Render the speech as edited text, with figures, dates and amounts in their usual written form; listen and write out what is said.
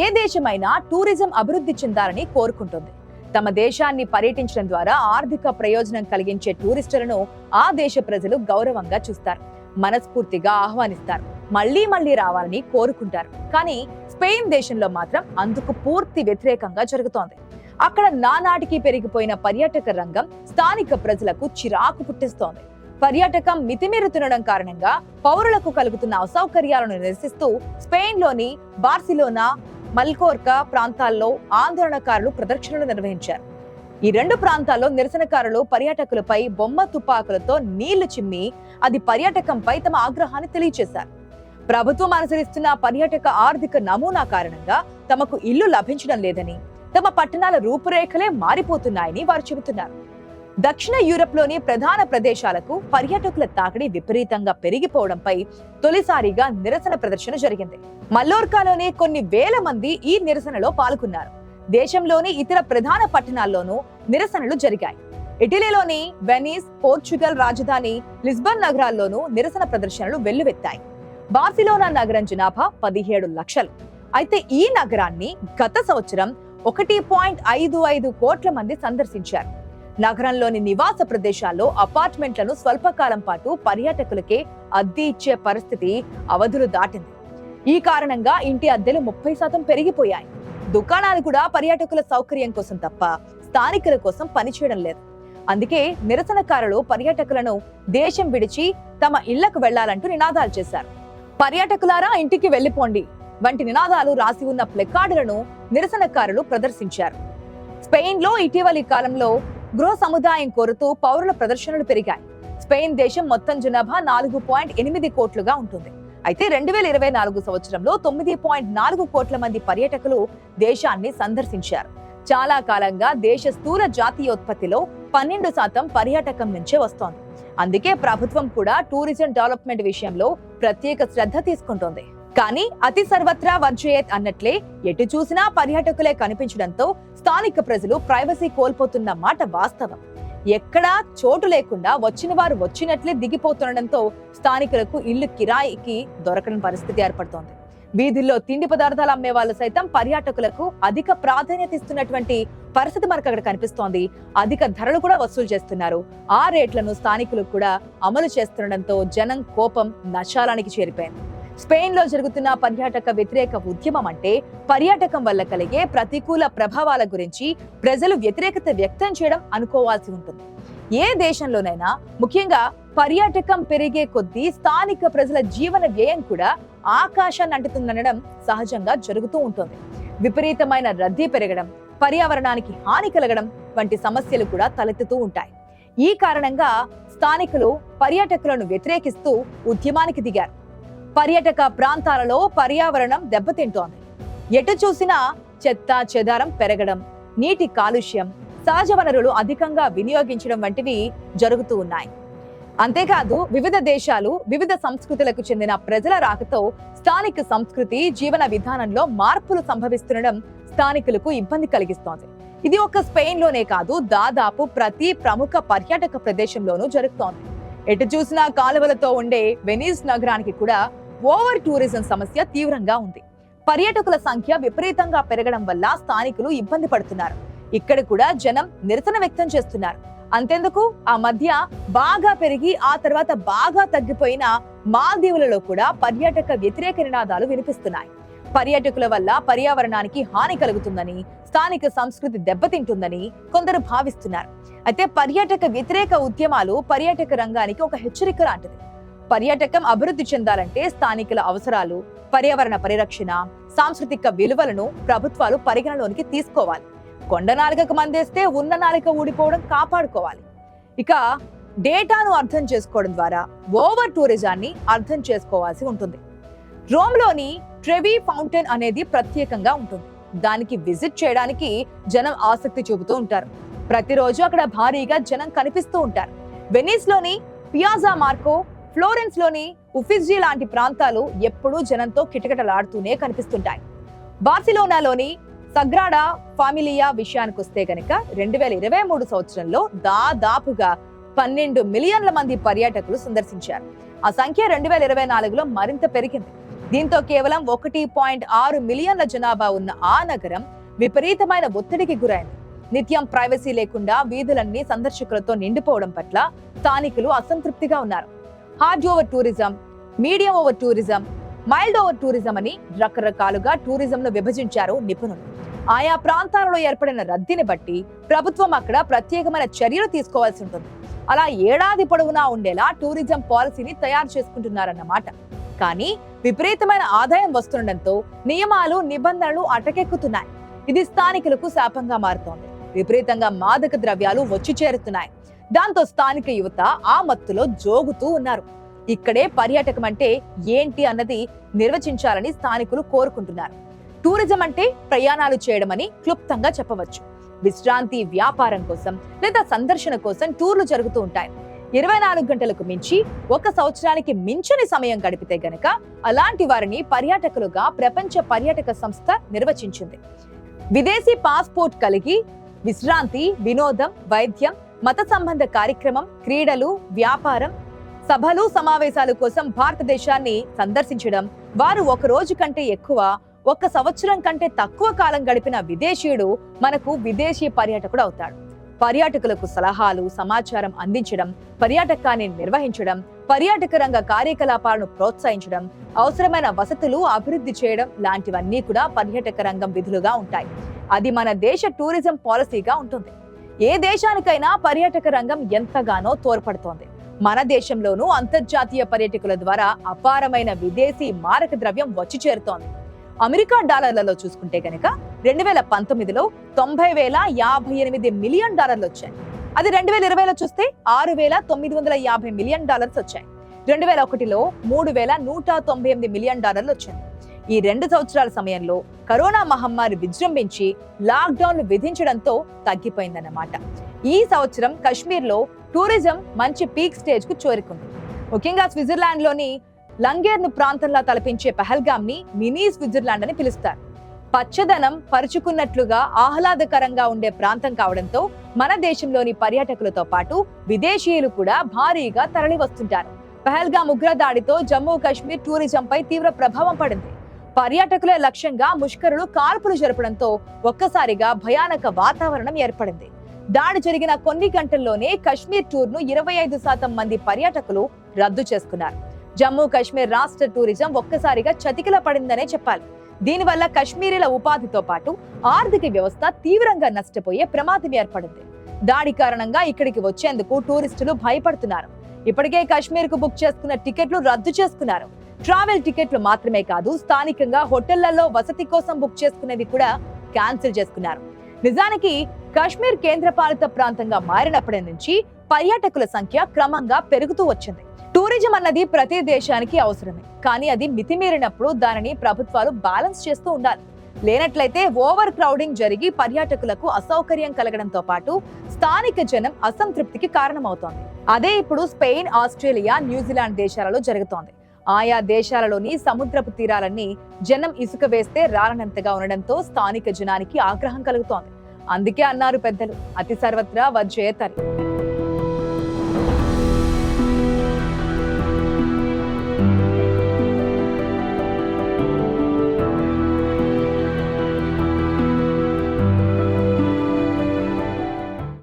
ఏ దేశమైనా tourism అభివృద్ధి చెందాలని కోరుకుంటుంది. తమ దేశాన్ని పర్యటించడం ద్వారా ఆర్థిక ప్రయోజనం కలిగించే టూరిస్టులను ఆ దేశ ప్రజలు గౌరవంగా చూస్తారు, మనస్ఫూర్తిగా ఆహ్వానిస్తారు, మళ్లీ మళ్లీ రావాలని కోరుకుంటారు. కానీ స్పెయిన్ దేశంలో మాత్రం అందుకు పూర్తి వ్యతిరేకంగా జరుగుతోంది. అక్కడ నానాటికి పెరిగిపోయిన పర్యాటక రంగం స్థానిక ప్రజలకు చిరాకు పుట్టిస్తోంది. పర్యాటకం మితిమీరుతుండడం కారణంగా పౌరులకు కలుగుతున్న అసౌకర్యాలను నిరసిస్తూ స్పెయిన్ లోని బార్సిలోనా, మల్కోర్కా ప్రాంతాల్లో ఆందోళనకారులు ప్రదర్శనలు నిర్వహించారు. ఈ రెండు ప్రాంతాల్లో నిరసనకారులు పర్యాటకులపై బొమ్మ తుపాకులతో నీళ్లు చిమ్మి అది పర్యాటకంపై తమ ఆగ్రహాన్ని తెలియజేశారు. ప్రభుత్వం అనుసరిస్తున్న పర్యాటక ఆర్థిక నమూనా కారణంగా తమకు ఇల్లు లభించడం లేదని, తమ పట్టణాల రూపురేఖలే మారిపోతున్నాయని వారు చెబుతున్నారు. దక్షిణ యూరప్ లోని ప్రధాన ప్రదేశాలకు పర్యాటకుల తాకిడి విపరీతంగా పెరిగిపోవడంపై తొలిసారిగా నిరసన ప్రదర్శన జరిగింది. మల్లోర్కాలోని కొన్ని వేల మంది ఈ నిరసనలో పాల్గొన్నారు. దేశంలోని ఇతర ప్రధాన పట్టణాల్లోనూ నిరసనలు జరిగాయి. ఇటలీలోని వెనీస్, పోర్చుగల్ రాజధాని లిస్బన్ నగరాల్లోనూ నిరసన ప్రదర్శనలు వెల్లువెత్తాయి. బార్సిలోనా నగరం జనాభా 17 లక్షలు. అయితే ఈ నగరాన్ని గత సంవత్సరం 1.55 కోట్ల మంది సందర్శించారు. నగరంలోని నివాస ప్రదేశాల్లో అపార్ట్మెంట్లను స్వల్పకాలం పాటు పర్యాటకులకే అద్దె ఇచ్చే పరిస్థితి అవధులు దాటింది. ఈ కారణంగా ఇంటి అద్దెలు 30% పెరిగిపోయాయి. దుకాణాలు కూడా పర్యాటకుల సౌకర్యం కోసం తప్ప స్థానికుల కోసం పనిచేయడం లేదు. అందుకే నిరసనకారులు పర్యాటకులను దేశం విడిచి తమ ఇళ్లకు వెళ్లాలంటూ నినాదాలు చేశారు. పర్యాటకులారా ఇంటికి వెళ్లిపోండి వంటి నినాదాలు రాసి ఉన్న ప్లెకార్డులను నిరసనకారులు ప్రదర్శించారు. స్పెయిన్ లో ఇటీవలి కాలంలో గృహ సముదాయం కోరుతూ పౌరుల ప్రదర్శనలు పెరిగాయి. స్పెయిన్ దేశం మొత్తం జనాభా 4.8 కోట్లుగా ఉంటుంది. అయితే 2024 సంవత్సరంలో 9.4 కోట్ల మంది పర్యాటకులు దేశాన్ని సందర్శించారు. చాలా కాలంగా దేశ స్థూల జాతీయోత్పత్తిలో 12% పర్యాటకం నుంచే వస్తోంది. అందుకే ప్రభుత్వం కూడా టూరిజం డెవలప్మెంట్ విషయంలో ప్రత్యేక శ్రద్ధ తీసుకుంటోంది. కానీ అతి సర్వత్రా వర్జయేత్ అన్నట్లే ఎటు చూసినా పర్యాటకులే కనిపించడంతో స్థానిక ప్రజలు ప్రైవసీ కోల్పోతున్న మాట వాస్తవం. ఎక్కడా చోటు లేకుండా వచ్చిన వారు వచ్చినట్లే దిగిపోతుండటంతో స్థానికులకు ఇల్లు కిరాయికి దొరకని పరిస్థితి ఏర్పడుతోంది. వీధుల్లో తిండి పదార్థాలు అమ్మే వాళ్ళు సైతం పర్యాటకులకు అధిక ప్రాధాన్యత ఇస్తున్నటువంటి పరిస్థితి మనకు అక్కడ కనిపిస్తోంది. అధిక ధరలు కూడా వసూలు చేస్తున్నారు. ఆ రేట్లను స్థానికులు కూడా అమలు చేస్తుండటంతో జనం కోపం నశాలానికి చేరిపోయింది. స్పెయిన్ లో జరుగుతున్న పర్యాటక వ్యతిరేక ఉద్యమం అంటే పర్యాటకం వల్ల కలిగే ప్రతికూల ప్రభావాల గురించి ప్రజలు వ్యతిరేకత వ్యక్తం చేయడం అనుకోవాల్సి ఉంటుంది. ఏ దేశంలోనైనా ముఖ్యంగా పర్యాటకం పెరిగే కొద్దీ స్థానిక ప్రజల జీవన వ్యయం కూడా ఆకాశాన్ని అంటుతుందనడం సహజంగా జరుగుతూ ఉంటుంది. విపరీతమైన రద్దీ పెరగడం, పర్యావరణానికి హాని కలగడం వంటి సమస్యలు కూడా తలెత్తుతూ ఉంటాయి. ఈ కారణంగా స్థానికులు పర్యాటకులను వ్యతిరేకిస్తూ ఉద్యమానికి దిగారు. పర్యాటక ప్రాంతాలలో పర్యావరణం దెబ్బతింటోంది. ఎటు చూసినా చెత్త చెదారం పెరగడం, నీటి కాలుష్యం, సహజ వనరులు అధికంగా వినియోగించడం వంటివి జరుగుతూ ఉన్నాయి. అంతేకాదు వివిధ దేశాలు, వివిధ సంస్కృతులకు చెందిన ప్రజల రాకతో స్థానిక సంస్కృతి, జీవన విధానంలో మార్పులు సంభవిస్తుండడం స్థానికులకు ఇబ్బంది కలిగిస్తోంది. ఇది ఒక్క స్పెయిన్ లోనే కాదు, దాదాపు ప్రతి ప్రముఖ పర్యాటక ప్రదేశంలోనూ జరుగుతోంది. ఎటు చూసినా కాలువలతో ఉండే వెనీస్ నగరానికి కూడా ఓవర్ టూరిజం సమస్య తీవ్రంగా ఉంది. పర్యాటకుల సంఖ్య విపరీతంగా పెరగడం వల్ల స్థానికులు ఇబ్బంది పడుతున్నారు. ఇక్కడ కూడా జనం నిరసన వ్యక్తం చేస్తున్నారు. అంతెందుకు, ఆ మధ్య బాగా పెరిగి ఆ తర్వాత బాగా తగ్గిపోయిన మాల్దీవులలో కూడా పర్యాటక వ్యతిరేక నినాదాలు వినిపిస్తున్నాయి. పర్యాటకుల వల్ల పర్యావరణానికి హాని కలుగుతుందని, స్థానిక సంస్కృతి దెబ్బతింటుందని కొందరు భావిస్తున్నారు. అయితే పర్యాటక వ్యతిరేక ఉద్యమాలు పర్యాటక రంగానికి ఒక హెచ్చరిక లాంటిది. పర్యాటకం అభివృద్ధి చెందాలంటే స్థానికుల అవసరాలు, పర్యావరణ పరిరక్షణ, సాంస్కృతిక విలువలను ప్రభుత్వాలు పరిగణలోనికి తీసుకోవాలి. కొండ నాలికకు మందేస్తే ఉన్న నాలిక ఊడిపోవడం కాపాడుకోవాలి. ఇక డేటాను అర్థం చేసుకోవడం ద్వారా ఓవర్ టూరిజాన్ని అర్థం చేసుకోవాల్సి ఉంటుంది. రోమ్లోని ట్రెవి ఫౌంటైన్ అనేది ప్రత్యేకంగా ఉంటుంది. దానికి విజిట్ చేయడానికి జనం ఆసక్తి చూపుతూ ఉంటారు. ప్రతిరోజు అక్కడ భారీగా జనం కనిపిస్తూ ఉంటారు. వెనీస్ లోని పియాజా మార్కో, ఫ్లోరెన్స్ లోని ఉఫిజ్జీ లాంటి ప్రాంతాలు ఎప్పుడూ జనంతో కిటకిటలాడుతూనే కనిపిస్తుంటాయి. బార్సిలోనాలోని సగ్రాడా ఫామిలియా విషయానికొస్తే గనక 2023 సంవత్సరంలో దాదాపుగా 12 మిలియన్ల మంది పర్యాటకులు సందర్శించారు. ఆ సంఖ్య 2024లో మరింత పెరిగింది. దీంతో కేవలం 1.6 మిలియన్ల జనాభా ఉన్న ఆ నగరం విపరీతమైన ఒత్తిడికి గురైంది. నిత్యం ప్రైవసీ లేకుండా వీధులన్నీ సందర్శకులతో నిండిపోవడం పట్ల స్థానికులు అసంతృప్తిగా ఉన్నారు. Hard over tourism, medium over tourism, mild over tourism అని రకరకాలుగా టూరిజంను విభజించారు నిపుణులు. ఆయా ప్రాంతాలలో ఏర్పడిన రద్దీని బట్టి ప్రభుత్వం అక్కడ ప్రత్యేకమైన చర్యలు తీసుకోవాల్సి ఉంటుంది. అలా ఏడాది పొడవునా ఉండేలా టూరిజం పాలసీని తయారు చేసుకుంటున్నారన్నమాట. కానీ విపరీతమైన ఆదాయం వస్తుండటంతో నియమాలు, నిబంధనలు అటకెక్కుతున్నాయి. ఇది స్థానికులకు శాపంగా మారుతోంది. విపరీతంగా మాదక ద్రవ్యాలు వచ్చి చేరుతున్నాయి. దాంతో స్థానిక యువత ఆ మత్తులో జోగుతూ ఉన్నారు. ఇక్కడే పర్యాటకం అంటే ఏంటి అన్నది నిర్వచించాలని స్థానికులు కోరుకుంటున్నారు. టూరిజం అంటే ప్రయాణాలు చేయడం అని క్లుప్తంగా చెప్పవచ్చు. విశ్రాంతి, వ్యాపారం కోసం లేదా సందర్శన కోసం టూర్లు జరుగుతూ ఉంటాయి. 24 గంటలకు మించి 1 సంవత్సరానికి మించని సమయం గడిపితే గనక అలాంటి వారిని పర్యాటకులుగా ప్రపంచ పర్యాటక సంస్థ నిర్వచించింది. విదేశీ పాస్పోర్ట్ కలిగి విశ్రాంతి, వినోదం, వైద్యం, మత సంబంధ కార్యక్రమం, క్రీడలు, వ్యాపారం, సభలు, సమావేశాల కోసం భారతదేశాన్ని సందర్శించడం, వారు 1 రోజు కంటే ఎక్కువ, 1 సంవత్సరం కంటే తక్కువ కాలం గడిపిన విదేశీయుడు మనకు విదేశీ పర్యాటకుడు అవుతాడు. పర్యాటకులకు సలహాలు, సమాచారం అందించడం, పర్యాటకాన్ని నిర్వహించడం, పర్యాటక రంగ కార్యకలాపాలను ప్రోత్సహించడం, అవసరమైన వసతులు అభివృద్ధి చేయడం లాంటివన్నీ కూడా పర్యాటక రంగం విధులుగా ఉంటాయి. అది మన దేశ టూరిజం పాలసీగా ఉంటుంది. ఏ దేశానికైనా పర్యాటక రంగం ఎంతగానో తోడ్పడుతోంది. మన దేశంలోనూ అంతర్జాతీయ పర్యాటకుల ద్వారా అపారమైన విదేశీ మారక ద్రవ్యం వచ్చి చేరుతోంది. అమెరికా డాలర్లలో చూసుకుంటే కనుక 2019లో 90,058 మిలియన్ డాలర్లు వచ్చాయి. అది 2020లో చూస్తే 6,950 మిలియన్ డాలర్స్ వచ్చాయి. 2001లో 3,198 మిలియన్ డాలర్లు వచ్చింది. ఈ 2 సంవత్సరాల సమయంలో కరోనా మహమ్మారి విజృంభించి లాక్డౌన్లు విధించడంతో తగ్గిపోయిందన్నమాట. ఈ సంవత్సరం కశ్మీర్లో టూరిజం మంచి పీక్ స్టేజ్ కు చేరుకుంది. ముఖ్యంగా స్విట్జర్లాండ్ లోని లంగేర్ను ప్రాంతంలో తలపించే పహల్గామ్ ని మినీ స్విట్జర్లాండ్ అని పిలుస్తారు. పచ్చదనం పరుచుకున్నట్లుగా ఆహ్లాదకరంగా ఉండే ప్రాంతం కావడంతో మన దేశంలోని పర్యాటకులతో పాటు విదేశీయులు కూడా భారీగా తరలి వస్తుంటారు. పహల్గామ్ ఉగ్రదాడితో జమ్మూ కాశ్మీర్ టూరిజంపై తీవ్ర ప్రభావం పడింది. పర్యాటకుల లక్ష్యంగా ముష్కరులు కాల్పులు జరపడంతో ఒక్కసారిగా భయానక వాతావరణం ఏర్పడింది. దాడి జరిగిన కొన్ని గంటల్లోనే కశ్మీర్ టూర్ ను 25% మంది పర్యాటకులు రద్దు చేసుకున్నారు. జమ్మూ కాశ్మీర్ రాష్ట్ర టూరిజం ఒక్కసారిగా చతికిల పడిందనే చెప్పాలి. దీనివల్ల కశ్మీరీల ఉపాధితో పాటు ఆర్థిక వ్యవస్థ తీవ్రంగా నష్టపోయే ప్రమాదం ఏర్పడింది. దాడి కారణంగా ఇక్కడికి వచ్చేందుకు టూరిస్టులు భయపడుతున్నారు. ఇప్పటికే కశ్మీర్ కు బుక్ చేసుకున్న టికెట్లు రద్దు చేసుకున్నారు. ట్రావెల్ టికెట్లు మాత్రమే కాదు, స్థానికంగా హోటళ్లలో వసతి కోసం బుక్ చేసుకునేవి కూడా క్యాన్సిల్ చేసుకున్నారు. నిజానికి కాశ్మీర్ కేంద్రపాలిత ప్రాంతంగా మారినప్పటి నుంచి పర్యాటకుల సంఖ్య క్రమంగా పెరుగుతూ వచ్చింది. టూరిజం అన్నది ప్రతి దేశానికి అవసరమే, కానీ అది మితిమీరినప్పుడు దానిని ప్రభుత్వాలు బ్యాలెన్స్ చేస్తూ ఉండాలి. లేనట్లయితే ఓవర్ క్రౌడింగ్ జరిగి పర్యాటకులకు అసౌకర్యం కలగడంతో పాటు స్థానిక జనం అసంతృప్తికి కారణమవుతోంది. అదే ఇప్పుడు స్పెయిన్, ఆస్ట్రేలియా, న్యూజిలాండ్ దేశాలలో జరుగుతోంది. ఆయా దేశాలలోని సముద్రపు తీరాలన్నీ జనం ఇసుక వేస్తే రాలనంతగా ఉండడంతో స్థానిక జనానికి ఆగ్రహం కలుగుతోంది. అందుకే అన్నారు పెద్దలు, అతి సర్వత్రా వర్జేతరి.